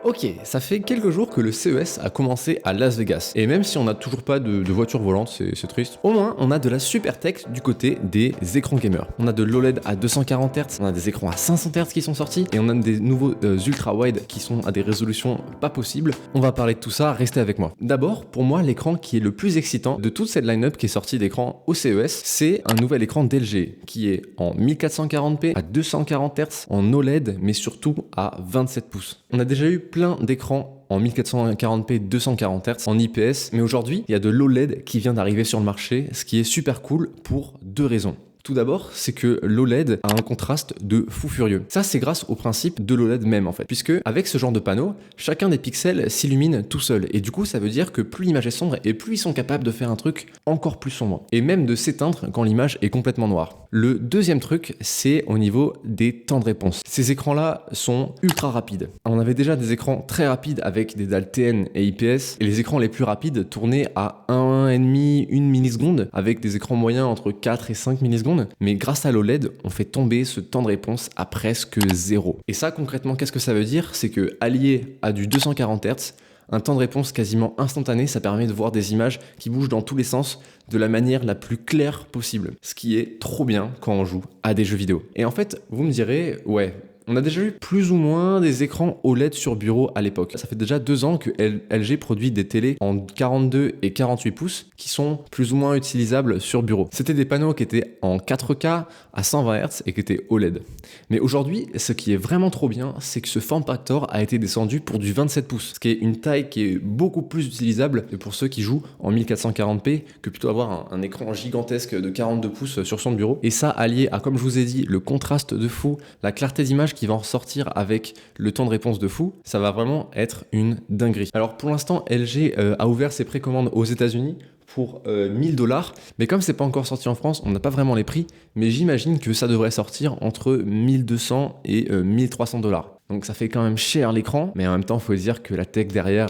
Ok, ça fait quelques jours que le CES a commencé à Las Vegas. Et même si on n'a toujours pas de voiture volante, c'est triste, au moins on a de la super tech du côté des écrans gamers. On a de l'OLED à 240 Hz, on a des écrans à 500 Hz qui sont sortis, et on a des nouveaux ultra-wide qui sont à des résolutions pas possibles. On va parler de tout ça, restez avec moi. D'abord, pour moi, l'écran qui est le plus excitant de toute cette line-up qui est sortie d'écran au CES, c'est un nouvel écran d'LG qui est en 1440p à 240 Hz, en OLED, mais surtout à 27 pouces. On a déjà eu plein d'écrans en 1440p 240 Hz en IPS, mais aujourd'hui il y a de l'OLED qui vient d'arriver sur le marché, ce qui est super cool pour deux raisons. Tout d'abord, c'est que l'OLED a un contraste de fou furieux. Ça, c'est grâce au principe de l'OLED même en fait, puisque avec ce genre de panneau, chacun des pixels s'illumine tout seul, et du coup ça veut dire que plus l'image est sombre, et plus ils sont capables de faire un truc encore plus sombre, et même de s'éteindre quand l'image est complètement noire. Le deuxième truc, c'est au niveau des temps de réponse. Ces écrans-là sont ultra rapides. On avait déjà des écrans très rapides avec des dalles TN et IPS, et les écrans les plus rapides tournaient à 1,5, 1 milliseconde, avec des écrans moyens entre 4 et 5 millisecondes. Mais grâce à l'OLED, on fait tomber ce temps de réponse à presque zéro. Et ça, concrètement, qu'est-ce que ça veut dire? C'est que allié à du 240 Hz, un temps de réponse quasiment instantané, ça permet de voir des images qui bougent dans tous les sens de la manière la plus claire possible. Ce qui est trop bien quand on joue à des jeux vidéo. Et en fait, vous me direz, ouais, on a déjà eu plus ou moins des écrans OLED sur bureau à l'époque. Ça fait déjà 2 ans que LG produit des télés en 42 et 48 pouces qui sont plus ou moins utilisables sur bureau. C'était des panneaux qui étaient en 4K à 120 Hz et qui étaient OLED. Mais aujourd'hui, ce qui est vraiment trop bien, c'est que ce form factor a été descendu pour du 27 pouces, ce qui est une taille qui est beaucoup plus utilisable pour ceux qui jouent en 1440p que plutôt avoir un écran gigantesque de 42 pouces sur son bureau. Et ça, allié à, comme je vous ai dit, le contraste de fou, la clarté d'image qui va en ressortir avec le temps de réponse de fou, ça va vraiment être une dinguerie. Alors pour l'instant, LG a ouvert ses précommandes aux États-Unis pour 1000$, mais comme c'est pas encore sorti en France, on n'a pas vraiment les prix, mais j'imagine que ça devrait sortir entre 1200 et 1300$. Donc ça fait quand même cher l'écran, mais en même temps, il faut dire que la tech derrière,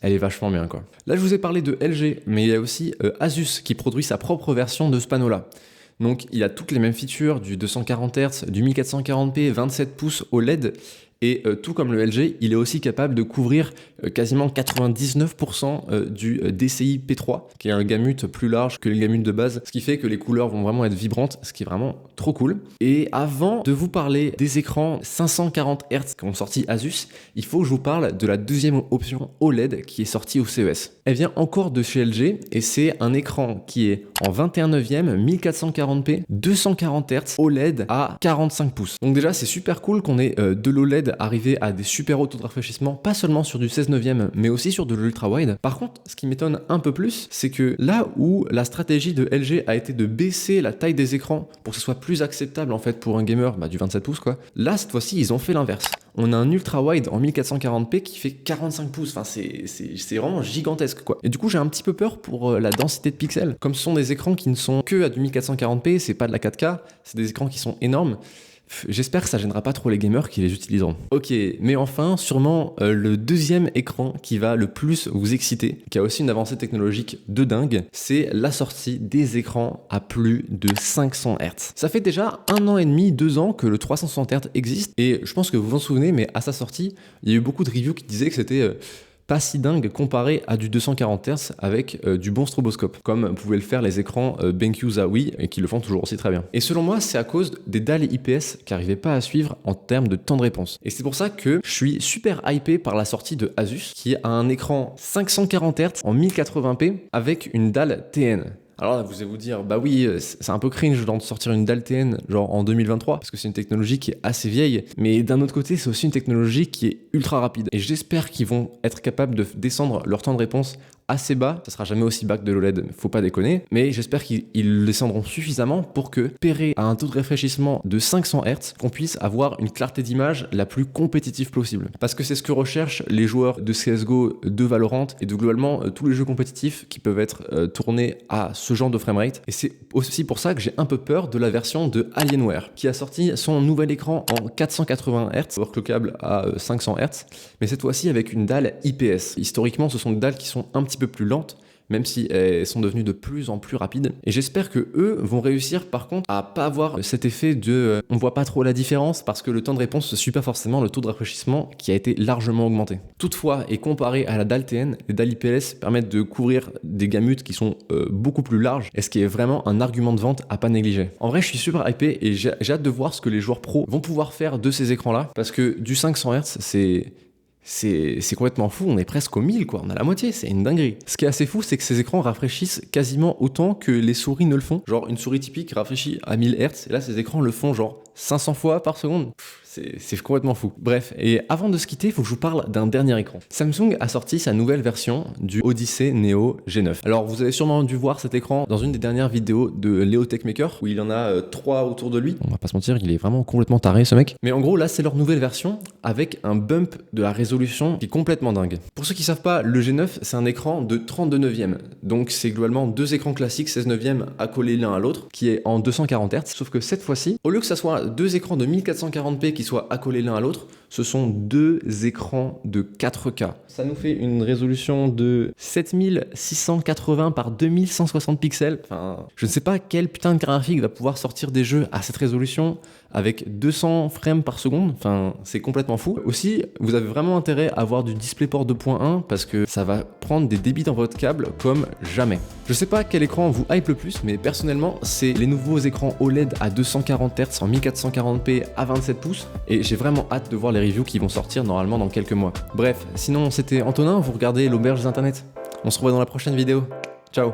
elle est vachement bien quoi. Là, je vous ai parlé de LG, mais il y a aussi Asus qui produit sa propre version de ce panneau-là. Donc il a toutes les mêmes features, du 240 Hz, du 1440p, 27 pouces OLED, et tout comme le LG, il est aussi capable de couvrir quasiment 99% du DCI P3, qui est un gamut plus large que le gamut de base, ce qui fait que les couleurs vont vraiment être vibrantes, ce qui est vraiment trop cool. Et avant de vous parler des écrans 540 Hz qu'ont sorti Asus, il faut que je vous parle de la deuxième option OLED qui est sortie au CES. Elle vient encore de chez LG, et c'est un écran qui est en 21/9, 1440p, 240 Hz, OLED à 45 pouces. Donc déjà, c'est super cool qu'on ait de l'OLED arriver à des super hauts taux de rafraîchissement, pas seulement sur du 16/9, mais aussi sur de l'ultra wide. Par contre, ce qui m'étonne un peu plus, c'est que là où la stratégie de LG a été de baisser la taille des écrans pour que ce soit plus acceptable en fait pour un gamer, du 27 pouces quoi, là cette fois-ci ils ont fait l'inverse. On a un ultra wide en 1440p qui fait 45 pouces, enfin c'est vraiment gigantesque quoi. Et du coup j'ai un petit peu peur pour la densité de pixels. Comme ce sont des écrans qui ne sont que à du 1440p, c'est pas de la 4K, c'est des écrans qui sont énormes. J'espère que ça gênera pas trop les gamers qui les utiliseront. Ok, mais enfin, sûrement le deuxième écran qui va le plus vous exciter, qui a aussi une avancée technologique de dingue, c'est la sortie des écrans à plus de 500 Hz. Ça fait déjà 1 an et demi, 2 ans que le 360 Hz existe, et je pense que vous vous en souvenez, mais à sa sortie, il y a eu beaucoup de reviews qui disaient que c'était pas si dingue comparé à du 240 Hz avec du bon stroboscope, comme pouvaient le faire les écrans BenQ Zowie et qui le font toujours aussi très bien. Et selon moi, c'est à cause des dalles IPS qui n'arrivaient pas à suivre en termes de temps de réponse. Et c'est pour ça que je suis super hypé par la sortie de Asus, qui a un écran 540 Hz en 1080p avec une dalle TN. Alors là, vous allez vous dire, bah oui, c'est un peu cringe de sortir une dalle TN genre en 2023, parce que c'est une technologie qui est assez vieille, mais d'un autre côté, c'est aussi une technologie qui est ultra rapide. Et j'espère qu'ils vont être capables de descendre leur temps de réponse assez bas, ça sera jamais aussi bas que de l'OLED, faut pas déconner, mais j'espère qu'ils le descendront suffisamment pour que, pairé à un taux de rafraîchissement de 500 Hz, qu'on puisse avoir une clarté d'image la plus compétitive possible. Parce que c'est ce que recherchent les joueurs de CSGO, de Valorant et de globalement tous les jeux compétitifs qui peuvent être tournés à ce genre de framerate. Et c'est aussi pour ça que j'ai un peu peur de la version de Alienware, qui a sorti son nouvel écran en 480 Hz, overclockable à 500 Hz, mais cette fois-ci avec une dalle IPS. Historiquement, ce sont des dalles qui sont un petit peu plus lentes, même si elles sont devenues de plus en plus rapides. Et j'espère que eux vont réussir par contre à pas avoir cet effet de on voit pas trop la différence parce que le temps de réponse ne suit pas forcément le taux de rafraîchissement qui a été largement augmenté. Toutefois, et comparé à la dalle TN, les dalles IPLS permettent de couvrir des gamutes qui sont beaucoup plus larges, et ce qui est vraiment un argument de vente à pas négliger. En vrai, je suis super hypé et j'ai hâte de voir ce que les joueurs pros vont pouvoir faire de ces écrans-là, parce que du 500 Hz, c'est complètement fou, on est presque au 1000 quoi, on a la moitié, c'est une dinguerie. Ce qui est assez fou, c'est que ces écrans rafraîchissent quasiment autant que les souris ne le font. Genre une souris typique rafraîchit à 1000 Hz, et là ces écrans le font genre 500 fois par seconde. C'est complètement fou. Bref, et avant de se quitter, il faut que je vous parle d'un dernier écran. Samsung a sorti sa nouvelle version du Odyssey Neo G9. Alors vous avez sûrement dû voir cet écran dans une des dernières vidéos de Léo Techmaker, où il en a 3 autour de lui. On va pas se mentir, il est vraiment complètement taré ce mec. Mais en gros là c'est leur nouvelle version avec un bump de la résolution qui est complètement dingue. Pour ceux qui savent pas, le G9 c'est un écran de 32 neuvième. Donc c'est globalement deux écrans classiques 16 neuvième accolés l'un à l'autre, qui est en 240 Hz. Sauf que cette fois-ci, au lieu que ça soit deux écrans de 1440p qui soient accolés l'un à l'autre, ce sont deux écrans de 4K. Ça nous fait une résolution de 7680 par 2160 pixels. Enfin, je ne sais pas quel putain de graphique va pouvoir sortir des jeux à cette résolution avec 200 frames par seconde. Enfin, c'est complètement fou. Aussi, vous avez vraiment intérêt à avoir du DisplayPort 2.1 parce que ça va prendre des débits dans votre câble comme jamais. Je sais pas quel écran vous hype le plus, mais personnellement, c'est les nouveaux écrans OLED à 240 Hz en 1440p à 27 pouces, et j'ai vraiment hâte de voir les reviews qui vont sortir normalement dans quelques mois. Bref, sinon c'était Antonin, vous regardez l'auberge des internets. On se revoit dans la prochaine vidéo. Ciao.